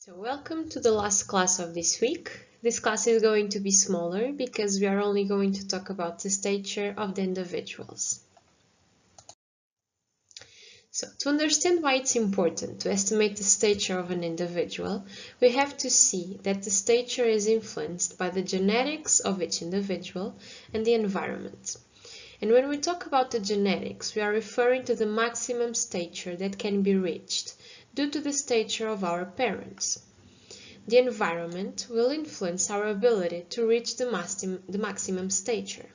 So welcome to the last class of this week. This class is going to be smaller because we are only going to talk about the stature of the individuals. So to understand why it's important to estimate the stature of an individual, we have to see that the stature is influenced by the genetics of each individual and the environment. And when we talk about the genetics, we are referring to the maximum stature that can be reached due to the stature of our parents. The environment will influence our ability to reach the maximum stature.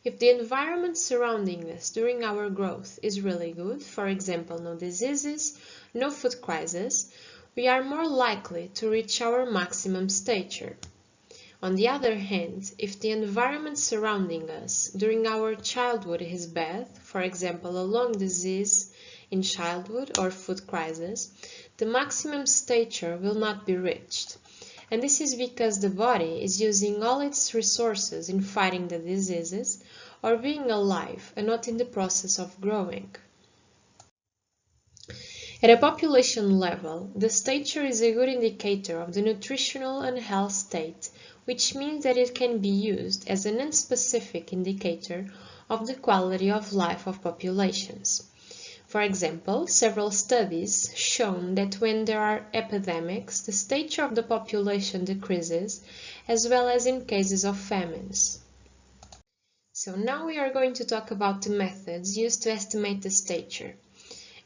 If the environment surrounding us during our growth is really good, for example, no diseases, no food crisis, we are more likely to reach our maximum stature. On the other hand, if the environment surrounding us during our childhood is bad, for example, a long disease in childhood or food crisis, the maximum stature will not be reached. And this is because the body is using all its resources in fighting the diseases or being alive and not in the process of growing. At a population level, the stature is a good indicator of the nutritional and health state, which means that it can be used as an unspecific indicator of the quality of life of populations. For example, several studies shown that when there are epidemics, the stature of the population decreases, as well as in cases of famines. So now we are going to talk about the methods used to estimate the stature.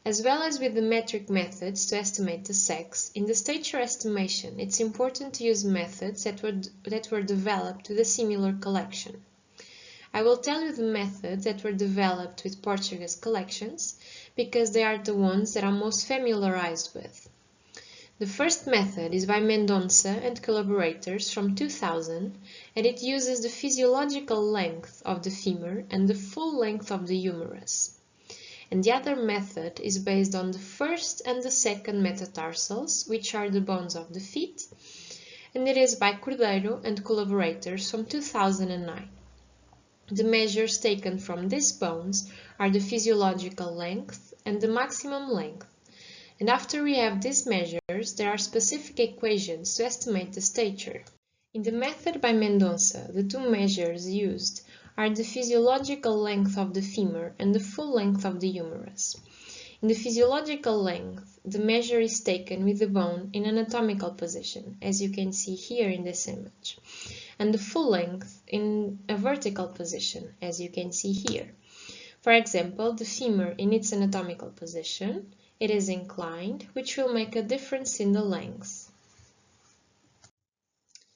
As well as with the metric methods to estimate the sex, in the stature estimation, it's important to use methods that were developed with a similar collection. I will tell you the methods that were developed with Portuguese collections because they are the ones that I'm most familiarized with. The first method is by Mendonça and collaborators from 2000, and it uses the physiological length of the femur and the full length of the humerus. And the other method is based on the first and the second metatarsals, which are the bones of the feet, and it is by Cordeiro and collaborators from 2009. The measures taken from these bones are the physiological length and the maximum length. And after we have these measures, there are specific equations to estimate the stature. In the method by Mendonça, the two measures used are the physiological length of the femur and the full length of the humerus. In the physiological length, the measure is taken with the bone in anatomical position, as you can see here in this image, and the full length in a vertical position, as you can see here. For example, the femur in its anatomical position, it is inclined, which will make a difference in the length.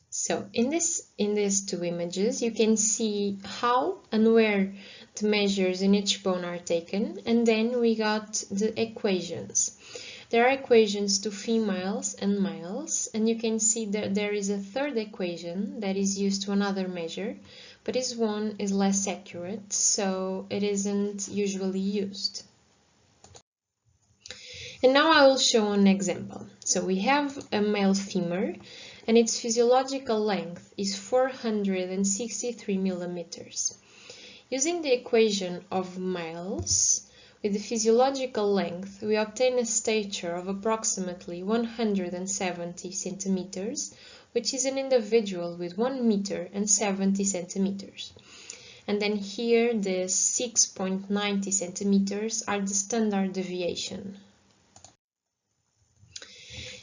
So in these two images, you can see how and where the measures in each bone are taken, and then we got the equations. There are equations to females and males, and you can see that there is a third equation that is used to another measure, but this one is less accurate, so it isn't usually used. And now I will show an example. So we have a male femur, and its physiological length is 463 millimeters. Using the equation of males, with the physiological length, we obtain a stature of approximately 170 centimeters, which is an individual with 1 meter and 70 centimeters. And then here, the 6.90 centimeters are the standard deviation.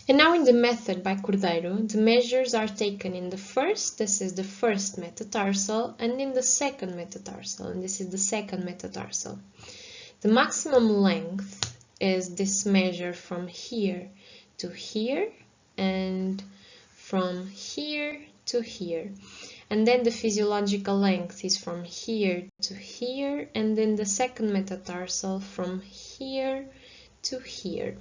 And now in the method by Cordeiro, the measures are taken in the first, this is the first metatarsal, and in the second metatarsal, and this is the second metatarsal. The maximum length is this measure from here to here, and from here to here. And then the physiological length is from here to here, and then the second metatarsal from here to here.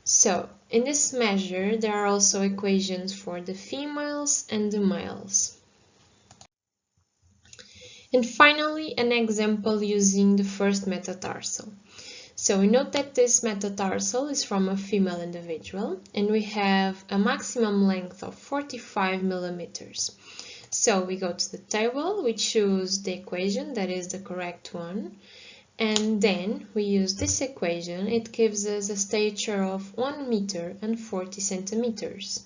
So, in this measure, there are also equations for the females and the males. And finally, an example using the first metatarsal. So, we note that this metatarsal is from a female individual, and we have a maximum length of 45 millimeters. So, we go to the table, we choose the equation that is the correct one, And then we use this equation. It gives us a stature of 1 meter and 40 centimeters.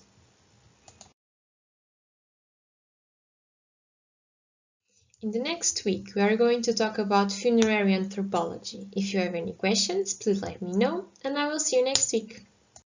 In the next week, we are going to talk about funerary anthropology. If you have any questions, please let me know, and I will see you next week.